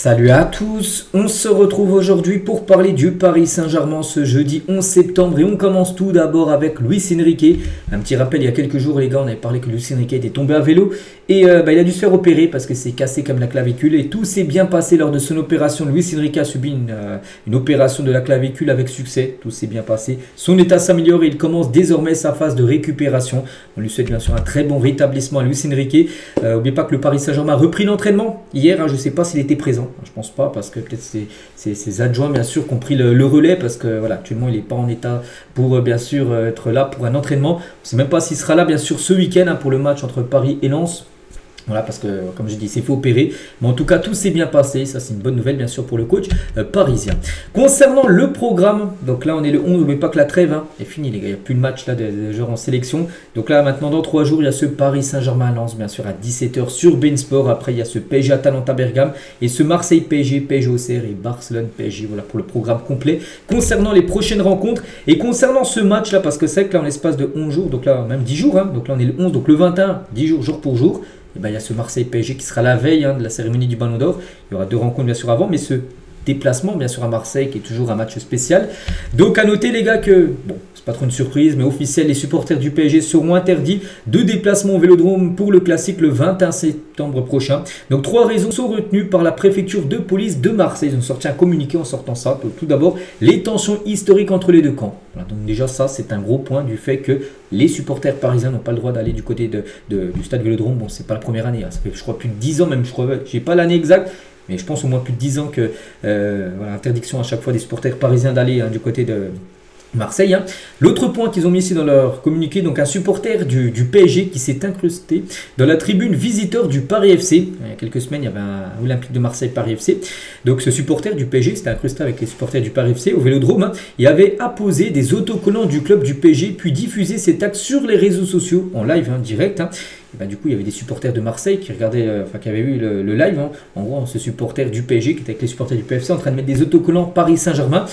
Salut à tous, on se retrouve aujourd'hui pour parler du Paris Saint-Germain ce jeudi 11 septembre et on commence tout d'abord avec Luis Enrique. Un petit rappel, il y a quelques jours les gars, on avait parlé que Luis Enrique était tombé à vélo et il a dû se faire opérer parce que c'est cassé comme la clavicule et tout s'est bien passé lors de son opération. Luis Enrique a subi une opération de la clavicule avec succès, tout s'est bien passé. Son état s'améliore et il commence désormais sa phase de récupération. On lui souhaite bien sûr un très bon rétablissement à Luis Enrique. N'oubliez pas que le Paris Saint-Germain a repris l'entraînement hier, je ne sais pas s'il était présent. Je pense pas parce que peut-être ses adjoints bien sûr qui ont pris le relais parce que voilà actuellement il n'est pas en état pour bien sûr être là pour un entraînement. On ne sait même pas s'il sera là bien sûr ce week-end pour le match entre Paris et Lens. Voilà, parce que, comme je dis, il s'est fait opérer. Mais en tout cas, tout s'est bien passé. Ça, c'est une bonne nouvelle, bien sûr, pour le coach parisien. Concernant le programme, donc là, on est le 11, mais pas que la trêve est finie, les gars. Il n'y a plus de match là, des joueurs en sélection. Donc là, maintenant, dans 3 jours, il y a ce Paris Saint-Germain-Lens, bien sûr, à 17 h sur Bein Sport. Après, il y a ce PSG Atalanta Bergame et ce Marseille PSG, PSG Auxerre et Barcelone PSG. Voilà pour le programme complet. Concernant les prochaines rencontres et concernant ce match-là, parce que c'est vrai que là, en l'espace de 11 jours, donc là, même 10 jours, donc là, on est le 11, donc le 21, 10 jours, jour pour jour. Et il y a ce Marseille PSG qui sera la veille de la cérémonie du Ballon d'Or. Il y aura 2 rencontres bien sûr avant, mais ce déplacement bien sûr à Marseille qui est toujours un match spécial. Donc à noter les gars que, bon, c'est pas trop une surprise, mais officiel, les supporters du PSG seront interdits de déplacement au Vélodrome pour le classique le 21 septembre prochain. Donc 3 raisons sont retenues par la préfecture de police de Marseille. Ils ont sorti un communiqué en sortant ça. Donc, tout d'abord, les tensions historiques entre les deux camps. Voilà, donc déjà ça c'est un gros point du fait que les supporters parisiens n'ont pas le droit d'aller du côté du stade Vélodrome. Bon, c'est pas la première année, ça fait je crois plus de 10 ans même, je crois, j'ai pas l'année exacte. Mais je pense au moins plus de 10 ans que voilà, interdiction à chaque fois des supporters parisiens d'aller du côté de Marseille. L'autre point qu'ils ont mis ici dans leur communiqué, donc un supporter du PSG qui s'est incrusté dans la tribune visiteur du Paris FC. Il y a quelques semaines, il y avait un Olympique de Marseille Paris FC. Donc ce supporter du PSG s'était incrusté avec les supporters du Paris FC au Vélodrome et avait apposé des autocollants du club du PSG puis diffusé cet acte sur les réseaux sociaux en live direct. Du coup, il y avait des supporters de Marseille qui regardaient, qui avaient vu le live. En gros, ce supporter du PSG qui était avec les supporters du PFC en train de mettre des autocollants Paris Saint-Germain.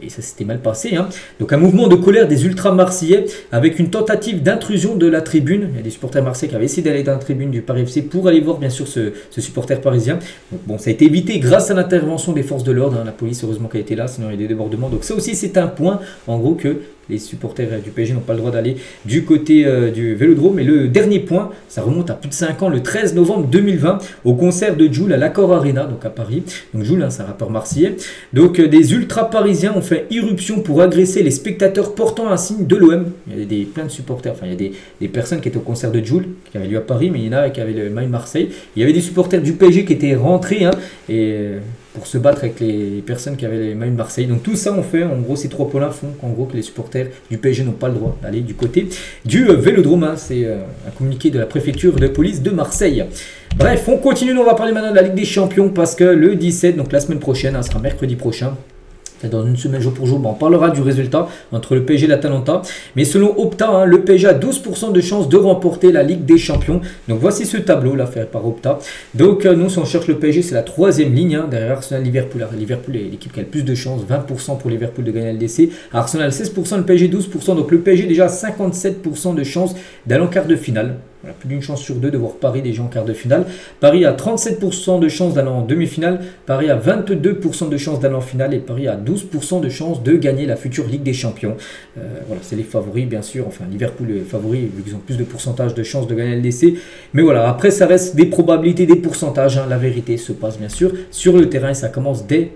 Et ça s'était mal passé. Donc un mouvement de colère des ultra-marseillais avec une tentative d'intrusion de la tribune. Il y a des supporters marseillais qui avaient essayé d'aller dans la tribune du Paris FC pour aller voir bien sûr ce supporter parisien. Donc bon, ça a été évité grâce à l'intervention des forces de l'ordre. La police, heureusement qu'elle était là, sinon il y a des débordements. Donc ça aussi c'est un point en gros que les supporters du PSG n'ont pas le droit d'aller du côté du Vélodrome. Et le dernier point, ça remonte à plus de 5 ans, le 13 novembre 2020, au concert de Jul à l'Accor Arena, donc à Paris. Donc Jul, c'est un rappeur marseillais. Donc des ultra-parisiens ont fait irruption pour agresser les spectateurs portant un signe de l'OM. Il y avait plein de supporters, enfin il y a des personnes qui étaient au concert de Jul, qui avait lieu à Paris, mais il y en a qui avaient le maillot Marseille. Il y avait des supporters du PSG qui étaient rentrés pour se battre avec les personnes qui avaient les maillots de Marseille. Donc tout ça on fait, en gros ces 3 points-là font qu'en gros que les supporters du PSG n'ont pas le droit d'aller du côté du Vélodrome. C'est un communiqué de la préfecture de police de Marseille. Bref, on continue, on va parler maintenant de la Ligue des Champions parce que le 17, donc la semaine prochaine, ça sera mercredi prochain. Dans une semaine jour pour jour, on parlera du résultat entre le PSG et l'Atalanta. Mais selon Opta, le PSG a 12% de chance de remporter la Ligue des Champions. Donc voici ce tableau là fait par Opta. Donc nous, si on cherche le PSG, c'est la 3e ligne derrière Arsenal, Liverpool. Alors, Liverpool est l'équipe qui a le plus de chances, 20% pour Liverpool de gagner la LDC. Arsenal 16%, le PSG 12%. Donc le PSG déjà 57% de chance d'aller en quart de finale. Voilà, plus d'une chance sur 2 de voir Paris déjà en quart de finale. Paris a 37% de chance d'aller en demi-finale. Paris a 22% de chance d'aller en finale. Et Paris a 12% de chance de gagner la future Ligue des Champions. Voilà, c'est les favoris bien sûr. Enfin, Liverpool est favori vu qu'ils ont plus de pourcentage de chance de gagner la LDC. Mais voilà, après ça reste des probabilités, des pourcentages. La vérité se passe bien sûr sur le terrain. Et ça commence dès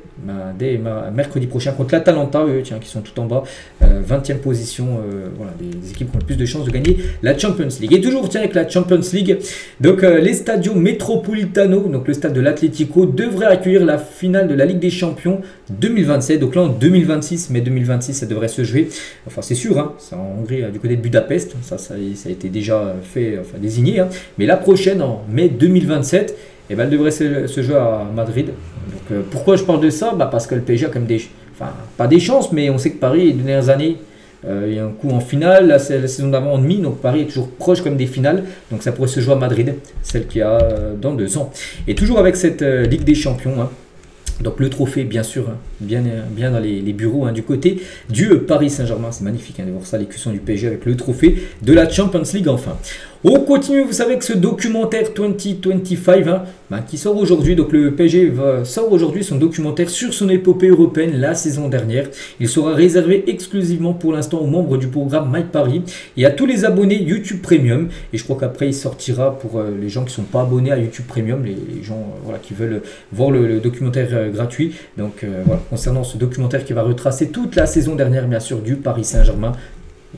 mercredi prochain contre l'Atalanta, qui sont tout en bas. 20e position. Voilà, des équipes qui ont le plus de chances de gagner la Champions League. Et toujours avec la Champions League, donc les Stadio Metropolitano, donc le stade de l'Atlético, devrait accueillir la finale de la Ligue des Champions 2027. Donc là en 2026, mais 2026 ça devrait se jouer, enfin c'est sûr, c'est en Hongrie du côté de Budapest, ça a été déjà fait, enfin désigné, mais la prochaine en mai 2027, elle devrait se jouer à Madrid. Donc pourquoi je parle de ça? Parce que le PSG a quand même pas des chances, mais on sait que Paris les dernières années, il y a un coup en finale, la saison d'avant en demi, donc Paris est toujours proche comme des finales, donc ça pourrait se jouer à Madrid, celle qu'il y a dans 2 ans. Et toujours avec cette Ligue des Champions, donc le trophée bien sûr, bien dans les bureaux du côté du Paris Saint-Germain, c'est magnifique de voir ça, les cuissons du PSG avec le trophée de la Champions League enfin. On continue, vous savez que ce documentaire 2025 qui sort aujourd'hui, donc le PSG sort aujourd'hui son documentaire sur son épopée européenne la saison dernière. Il sera réservé exclusivement pour l'instant aux membres du programme My Paris et à tous les abonnés YouTube Premium. Et je crois qu'après il sortira pour les gens qui ne sont pas abonnés à YouTube Premium, les gens qui veulent voir le documentaire gratuit. Donc voilà, concernant ce documentaire qui va retracer toute la saison dernière bien sûr du Paris Saint-Germain.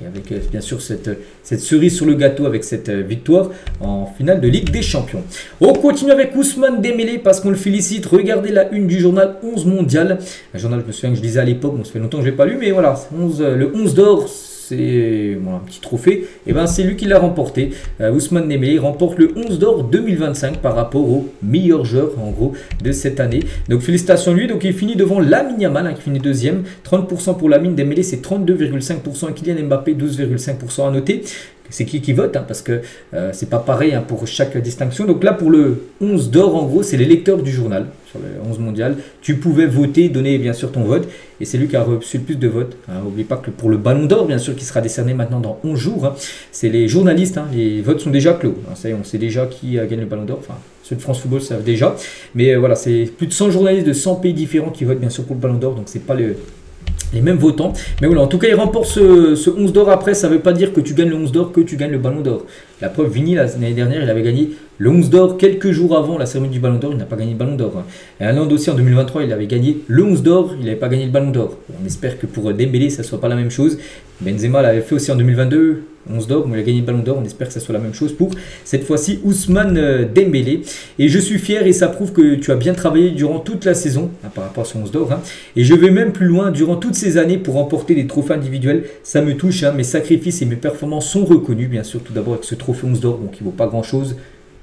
Et avec bien sûr cette cerise sur le gâteau avec cette victoire en finale de Ligue des Champions. On continue avec Ousmane Dembélé parce qu'on le félicite. Regardez la une du journal 11 mondial. Un journal, je me souviens que je lisais à l'époque, bon, ça fait longtemps que je ne l'ai pas lu, mais voilà, le 11 d'or. C'est un petit trophée, et ben c'est lui qui l'a remporté. Ousmane Dembélé remporte le 11 d'or 2025 par rapport au meilleur joueur en gros de cette année. Donc félicitations à lui. Donc il finit devant Lamine Yamal qui finit deuxième. 30% pour Lamine. Dembélé c'est 32,5% et Kylian Mbappé 12,5% à noter. C'est qui vote parce que c'est pas pareil pour chaque distinction. Donc là pour le 11 d'or en gros c'est les lecteurs du journal sur le 11 mondial. Tu pouvais voter, donner bien sûr ton vote et c'est lui qui a reçu le plus de votes. N'oubliez pas que pour le ballon d'or bien sûr qui sera décerné maintenant dans 11 jours, c'est les journalistes, les votes sont déjà clos. Ça y est, on sait déjà qui gagne le ballon d'or. Enfin ceux de France Football savent déjà. Mais voilà, c'est plus de 100 journalistes de 100 pays différents qui votent bien sûr pour le ballon d'or. Donc c'est pas les mêmes votants. Mais voilà, en tout cas, il remporte ce 11 d'or. Après, ça ne veut pas dire que tu gagnes le 11 d'or, que tu gagnes le ballon d'or. La preuve, Vini, l'année dernière, il avait gagné le 11 d'or quelques jours avant la cérémonie du ballon d'or. Il n'a pas gagné le ballon d'or. Et Haaland aussi, en 2023, il avait gagné le 11 d'or. Il n'avait pas gagné le ballon d'or. On espère que pour Dembélé, ça ne soit pas la même chose. Benzema l'avait fait aussi en 2022. 11 d'or, il a gagné le ballon d'or, on espère que ça soit la même chose pour cette fois-ci Ousmane Dembélé. Et je suis fier et ça prouve que tu as bien travaillé durant toute la saison par rapport à ce 11 d'or. Et je vais même plus loin, durant toutes ces années pour remporter des trophées individuels, ça me touche. Mes sacrifices et mes performances sont reconnus, bien sûr, tout d'abord avec ce trophée 11 d'or, qui ne vaut pas grand-chose.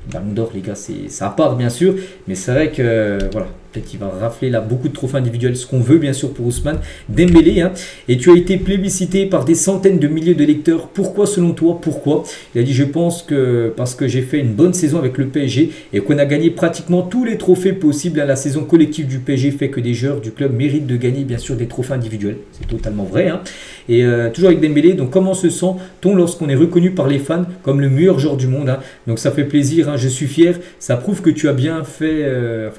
Le ballon d'or, les gars, c'est à part, bien sûr, mais c'est vrai que, voilà, peut-être qu'il va rafler là beaucoup de trophées individuels, ce qu'on veut, bien sûr, pour Ousmane Dembélé. Et tu as été plébiscité par des centaines de milliers de lecteurs. Pourquoi, selon toi, pourquoi? Il a dit, je pense que parce que j'ai fait une bonne saison avec le PSG et qu'on a gagné pratiquement tous les trophées possibles. La saison collective du PSG fait que des joueurs du club méritent de gagner, bien sûr, des trophées individuels. C'est totalement vrai. Et toujours avec Dembélé, donc comment se sent-on lorsqu'on est reconnu par les fans comme le meilleur joueur du monde? Donc ça fait plaisir, je suis fier. Ça prouve que tu as bien fait,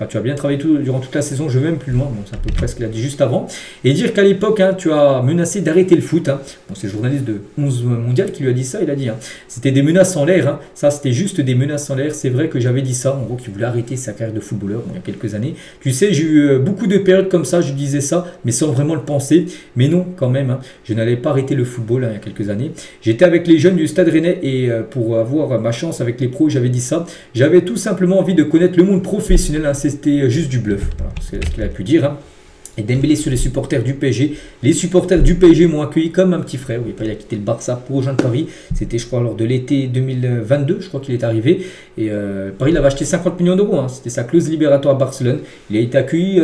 tu as bien travaillé durant toute la saison. Je vais même plus loin, bon, c'est un peu presque ce qu'il a dit juste avant. Et dire qu'à l'époque, tu as menacé d'arrêter le foot. Bon, c'est le journaliste de 11 mondial qui lui a dit ça. Il a dit, c'était des menaces en l'air. Ça, c'était juste des menaces en l'air. C'est vrai que j'avais dit ça, en gros, qu'il voulait arrêter sa carrière de footballeur il y a quelques années. Tu sais, j'ai eu beaucoup de périodes comme ça, je disais ça, mais sans vraiment le penser. Mais non, quand même, je n'allais pas arrêter le football il y a quelques années. J'étais avec les jeunes du Stade Rennais et pour avoir ma chance avec les pros, j'avais dit ça. J'avais tout simplement envie de connaître le monde professionnel. C'était juste du bluff. Voilà, c'est ce qu'il a pu dire. Et Dembélé sur les supporters du PSG. Les supporters du PSG m'ont accueilli comme un petit frère. Oui, il a quitté le Barça pour rejoindre Paris. C'était, je crois, lors de l'été 2022. Je crois qu'il est arrivé. Et Paris l'avait acheté 50 millions d'euros. C'était sa clause libératoire à Barcelone. Il a été accueilli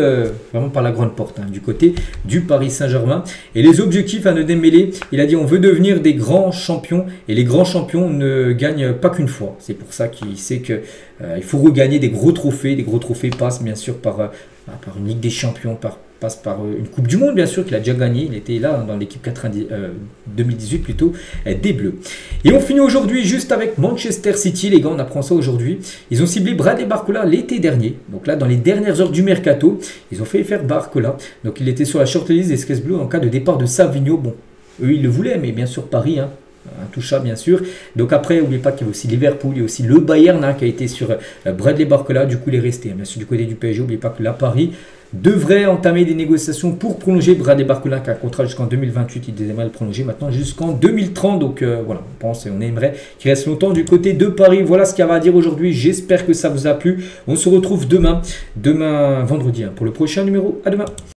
vraiment par la grande porte du côté du Paris Saint-Germain. Et les objectifs de Dembélé, il a dit on veut devenir des grands champions. Et les grands champions ne gagnent pas qu'une fois. C'est pour ça qu'il sait qu'il faut regagner des gros trophées. Les gros trophées passent bien sûr par une Ligue des Champions, passe par une Coupe du Monde, bien sûr, qu'il a déjà gagné. Il était là dans l'équipe 2018 plutôt, des Bleus. Et on finit aujourd'hui juste avec Manchester City, les gars, on apprend ça aujourd'hui. Ils ont ciblé Bradley Barcola l'été dernier. Donc là, dans les dernières heures du mercato, ils ont fait faire Barcola. Donc il était sur la shortlist des Skies Blues en cas de départ de Savinho. Bon, eux, ils le voulaient, mais bien sûr, Paris, intouchable bien sûr. Donc après, n'oubliez pas qu'il y a aussi Liverpool, il y a aussi le Bayern qui a été sur Bradley Barcola. Du coup, il est resté. Bien sûr, du côté du PSG, n'oubliez pas que là, Paris devrait entamer des négociations pour prolonger Bradley Barcola qui a un contrat jusqu'en 2028. Il aimerait le prolonger maintenant jusqu'en 2030. Donc voilà, on pense et on aimerait qu'il reste longtemps du côté de Paris. Voilà ce qu'il y avait à dire aujourd'hui. J'espère que ça vous a plu. On se retrouve demain vendredi, pour le prochain numéro. À demain.